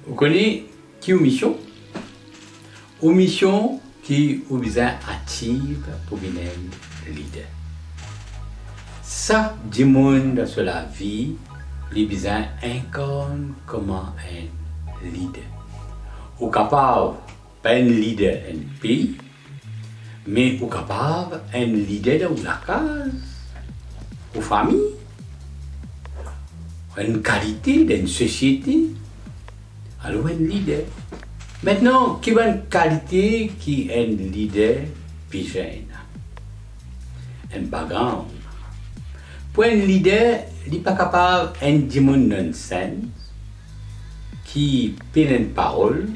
Vous connaissez qui est mission? Une mission qui vous active pour devenir leader. Ça, du monde sur la vie, les besoins incarnent comment un leader. Ou capable, pas un leader un pays, mais ou capable un leader dans la case, ou famille, une qualité d'une société. Alors un leader. Maintenant, qui est une qualité qui est un leader jeune? Un background. Pour un leader, il n'est pas capable de dire nonsense, qui a une parole,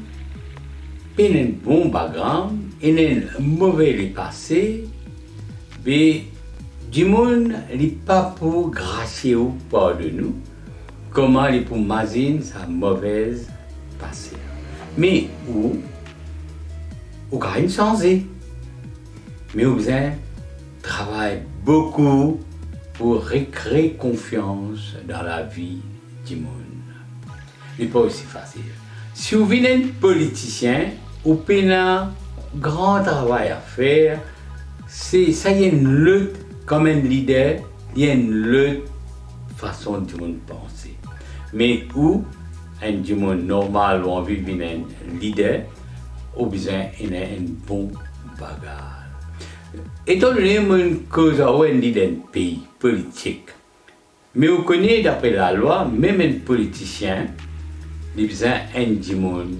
un bon background, et un mauvais passé, mais du monde n'est pas pour gracier ou pas de nous, comment il pour imaginer sa mauvaise passé. Mais où quand même changer. Mais vous travaille beaucoup pour recréer confiance dans la vie du monde. Ce n'est pas aussi facile. Si vous venez un politicien, vous avez un grand travail à faire. Ça y est une lutte comme un leader, il y a une lutte façon du monde penser. Mais où un monde normal ou envie de devenir un leader, ou besoin d'un bon bagage. Étant donné que vous avez un leader d'un pays politique, mais vous connaissez d'après la loi, même un politicien, il a besoin d'un monde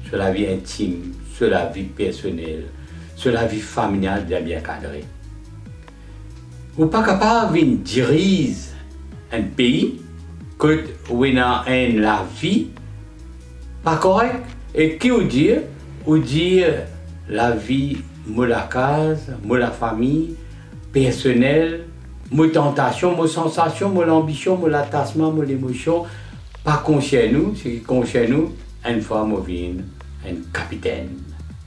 sur la vie intime, sur la vie personnelle, sur la vie familiale bien cadrée. Vous n'êtes pas capable de diriger un pays que vous avez la vie pas correcte. Et qui vous dit la vie, la case, la famille, personnelle, la tentation, la sensation, l'ambition, l'attachement, l'émotion, pas conscient nous, ce qui est conscient nous, une fois je viens un capitaine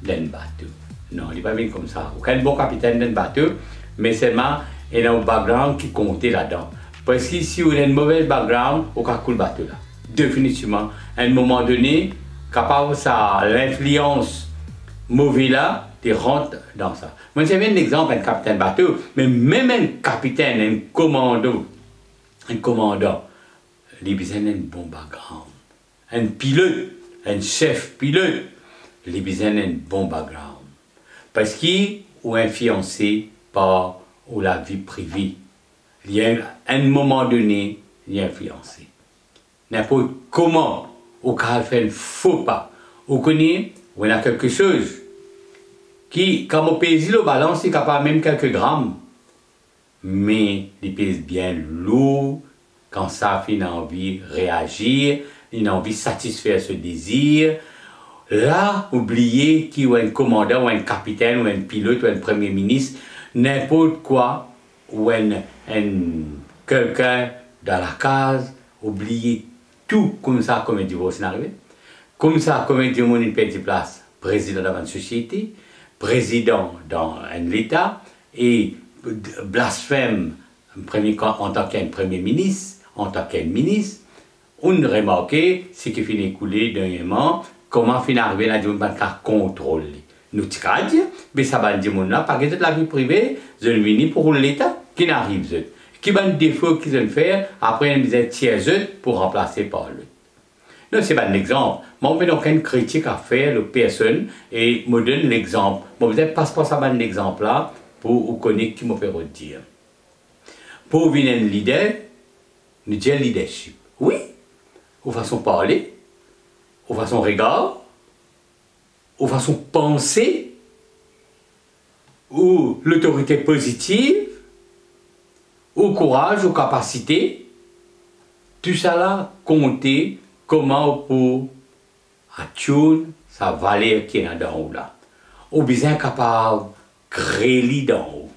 d'un bateau. Non, il n'est pas bien comme ça. Aucun bon capitaine d'un bateau, mais seulement il a un background qui compte là-dedans. Parce que si vous avez un mauvais background, vous pouvez couler le bateau là. Définitivement, à un moment donné, capable ça, l'influence mauvaise là, tu rentres dans ça. Moi, j'ai un exemple, un capitaine bateau, mais même un capitaine, un commandant, il a besoin d'un bon background. Un pilote, un chef pilote, il a besoin d'un bon background. Parce qu'il est influencé par la vie privée. Il y a un moment donné, il est influencé. N'importe comment, au cas où il fait un faux pas, on connaît, on a quelque chose qui, quand on pèse le balance, il est capable même quelques grammes. Mais il pèse bien lourd, quand ça fait une envie de réagir, une envie de satisfaire ce désir. Là, oubliez qu'il y a un commandant, ou un capitaine, ou un pilote, ou un premier ministre, n'importe quoi, ou quelqu'un dans la case, oubliez tout comme ça, comme un divorce arrivé. Comme ça, comme un divorce, il perd place, président dans une société, président dans un État, et blasphème en tant qu'un premier ministre, en tant qu'un ministre. On remarque ce qui finit couler dernièrement, comment finit arriver à dire qu'on contrôler. Nous disons, mais ça va dire mon là, parce que la vie privée, je viens pour l'État qui n'arrive. Qui va un défaut qu'ils ont fait, après ils ont tiré pour remplacer par l'autre. Non, c'est pas un exemple. Moi, on n'a aucune critique à faire aux personnes et me donne l'exemple. Moi, vous n'avez pas ça un exemple là pour vous connaître qui me fait dire. Pour venir un leader, nous disons leadership. Oui, aux façon de parler, aux façon de regard, aux façon de penser, ou l'autorité positive, au courage, aux capacités, tout ça là, compter comment pour atteindre sa valeur qui est dans haut là. Ou bien capable de créer dans haut.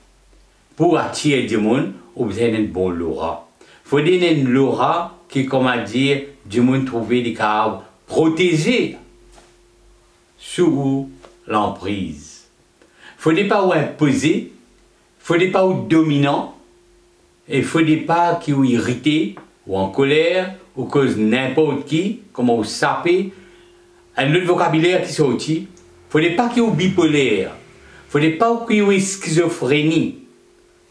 Pour attirer du monde, ou bien un bon l'aura. Il faut donner une l'aura qui, comment dire, du monde trouver des capables protégés sous l'emprise. Il ne faut pas imposer, Faut pas ou dominant, et faut pas qui ou irrité, ou en colère, ou cause n'importe qui, comment ou sapé, un autre vocabulaire qui sortit. Faut pas qui ou bipolaire, faut pas qui ou schizophrénie,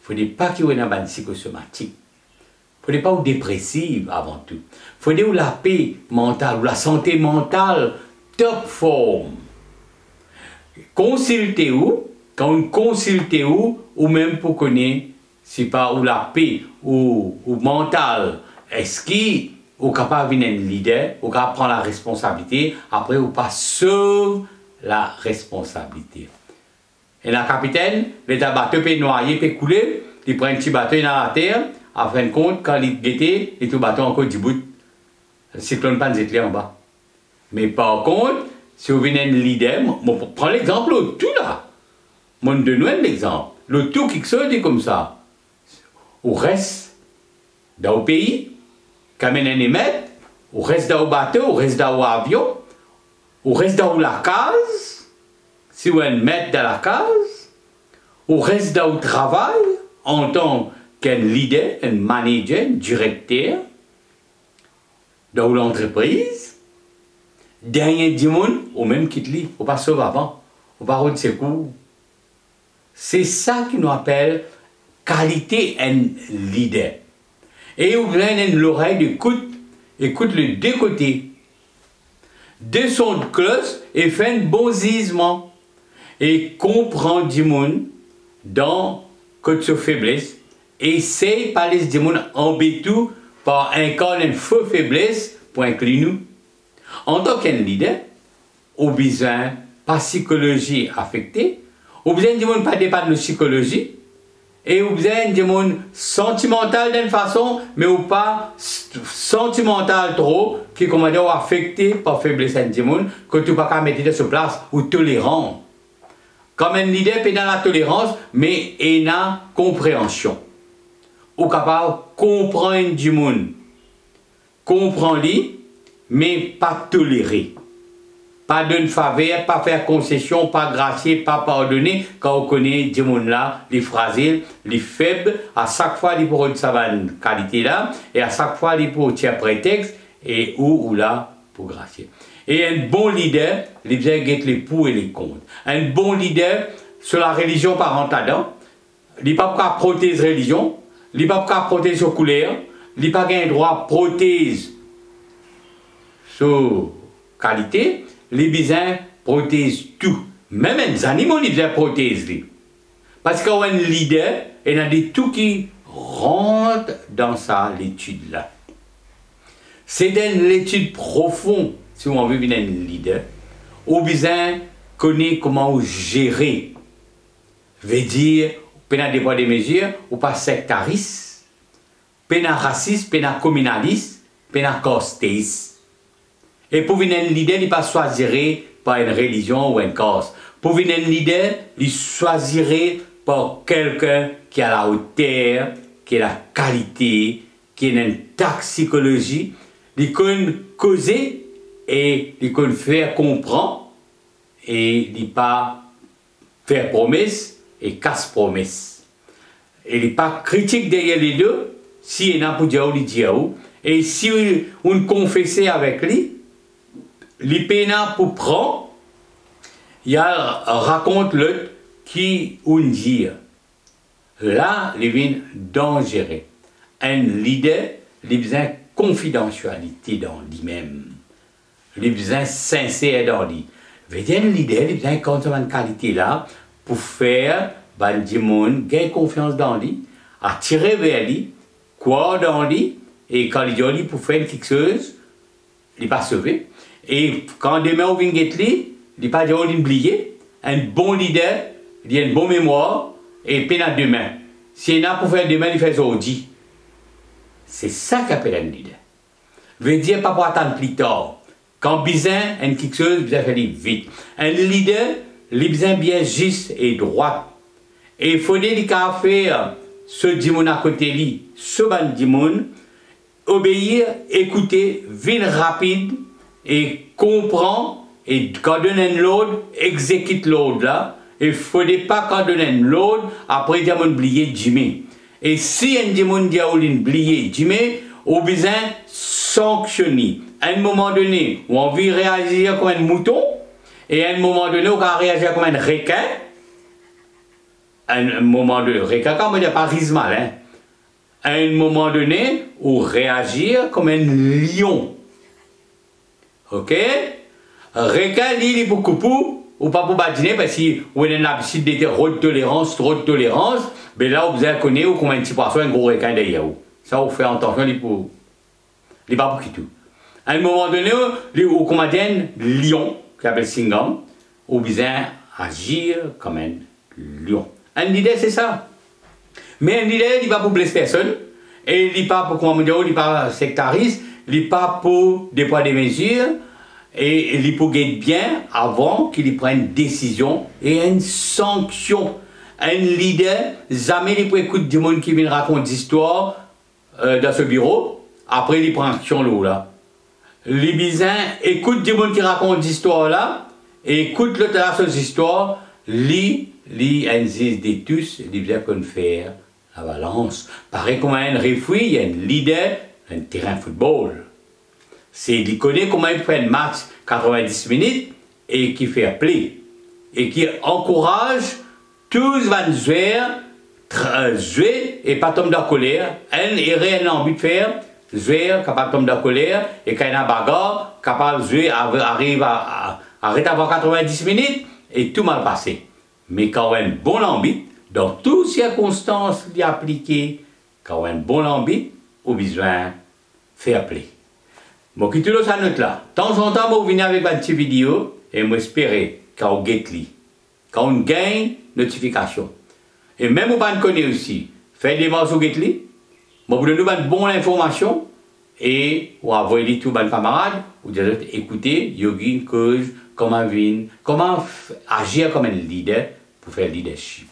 faut pas qui ou une psychosomatique. Faut pas ou dépressive avant tout. Faut ou la paix mentale, ou la santé mentale, top forme. Consultez où, quand on consulte où, ou même pour connaître, c'est pas ou la paix, ou mental, est-ce qu'il est capable de venir un leader, ou capable de prendre la responsabilité, après ou pas sauve la responsabilité. Et la capitaine, le bateau peut noyer, peut couler, il prend un petit bateau dans la terre, à fin de compte, quand il guettait, il tout bateau encore du bout. Le cyclone pas nous en bas. Mais par contre, si vous venez un leader, je prends l'exemple au tout là. Je donne un exemple. Le tout qui se dit comme ça. Au reste, dans le pays, quand on émet, au reste dans le bateau, au reste dans l'avion, au reste dans la case, si on met dans la case, au reste dans le travail, en tant qu'un leader, un manager, un directeur, dans l'entreprise, dernier du monde, ou même quitte lui, ou pas sauver avant, ou pas rendre ses coups. C'est ça qui nous appelle qualité un leader. Et vous avez l'oreille d'écoute, écoute le deux côtés. De son cloche et fait un bon gisement. Et comprend du monde dans côté de faiblesse. Essaye par les du monde embêtou par incarner une fausse faiblesse pour inclure nous. En tant qu'un leader, au besoin pas psychologie affectée, au besoin du monde pas dépendre de psychologie, et au besoin du monde sentimental d'une façon, mais ou pas sentimental trop, qui comment dire affecté par faiblesse du monde, que tu pas qu'à mettre de ce place ou tolérant. Comme un leader peut dans la tolérance, mais il y a compréhension. Ou capable de comprendre du monde. Comprendre-lui, mais pas tolérer. Pas donner faveur, pas faire concession, pas gracier, pas pardonner, quand on connaît du monde là, les fragiles, les faibles, à chaque fois, il faut une savane qualité là, et à chaque fois, il faut tirer prétexte, et ou là, pour gracier. Et un bon leader, il vient guetter les pour et les contre. Un bon leader, sur la religion parentale, il n'est pas qu'à protéger la religion, il n'est pas qu'à protéger sa couleur, il n'est pas qu'à un droit à protéger sa qualité, les bisins protègent tout. Même les animaux, ils les protègent. Parce qu'il y a un leader, il y a des tout qui rentrent dans ça, l'étude là. C'est dans l'étude profonde, si on veut venir un leader, au besoin connaît comment gérer. Veut dire, pena des poids des mesures, ou pas sectariste, pena raciste, pena communaliste, pena costéiste. Et pour venir un leader, il ne pas choisirait par une religion ou une cause. Pour venir un leader, il choisirait par quelqu'un qui a la hauteur, qui a la qualité, qui a une psychologie, il connaît causer et il connaît faire comprendre et il pas faire promesse et casse promesse. Et il n'est pas critique derrière les deux, si il n'a pas dire il dit et si on confesse avec lui, les pénats pour prendre, il raconte l'autre qui on dit. Là, il vient dangereux. Un leader, il a besoin de confidentialité dans lui-même. Il a besoin de sincère dans lui. Un leader, il a besoin de cette qualité-là pour faire du monde gagner confiance dans lui, attirer vers lui, croire dans lui, et quand il dit pour faire quelque chose, il n'est pas sauvé. Et quand demain on vient guetter lui, il n'est pas dit oublier. Un bon leader, il a une bonne mémoire, et puis demain. S'il y en a pour faire demain, il fait aujourd'hui. C'est ça qu'appelle un leader. Veut dire pas pour attendre plus tard. Quand besoin, un quelque chose, besoin faire vite. Un leader, il a besoin bien juste et droit. Et il faut dire qu'il a faire ce dimon à côté de lui, ce ban dimon, obéir, écouter, venir rapide, et comprend, et quand donne un l'ordre, exécute l'ordre là, il ne faudrait pas qu'on donne l'autre, après il y a oublié Jimmy. Et si un démon dit à oublier Jimmy, on a besoin de sanctionner. À un moment donné, on veut réagir comme un mouton, et à un moment donné, on va réagir comme un requin. À un moment donné, requin, quand on dit pas rismal, hein. À un moment donné, on réagir comme un lion. Ok? Requin, il est beaucoup pour, ou pas pour badiner, parce qu'on a une habitude de trop de tolérance, mais là, vous avez connu, ou comme un petit poisson, un gros requin derrière vous. Ça, vous fait attention, il n'est pas pour qui tout. À un moment donné, au commandant lion, qui s'appelle Singham, on besoin agir comme un lion. Un leader, c'est ça. Mais un leader, il n'est pas pour blesser personne, et il n'est pas pour, comment dire, il n'est pas sectariste, il n'est pas pour des poids des mesures, et il faut être bien avant qu'il prenne une décision et une sanction. Un leader, jamais il peut écouter du monde qui vient raconter des histoires dans ce bureau, après il prend action là. Les bisins écoute du monde qui raconte des histoires là, et écoute l'autre là ces histoires, lit des tous, il vient qu'on faire la balance. Pareil comme un réfugié, il y a un leader, un terrain de football. C'est il connaît comment il fait un match 90 minutes et qui fait appeler et qui encourage tous les jouer et pas tomber de colère. Elle est réellement envie de faire jouer, capable de tomber de colère et quand il y a une bagarre, capable de jouer, arrive à arrêter avant 90 minutes et tout mal passé. Mais quand on a un bon ambition, dans toutes circonstances d'y appliquer, quand on a un bon ambition, on a besoin de faire appeler. Bon, qui tout le ça note là. De temps en temps, vous venez avec une petite vidéo et j'espère quand on get li, quand on gagne notification. Et même vous ne connaissez aussi, faites des morceaux get li, vous donnez une bonne information et vous envoyez tout vos camarades, vous dites écoutez, Yogi, cause, comment agir comme un leader pour faire leadership.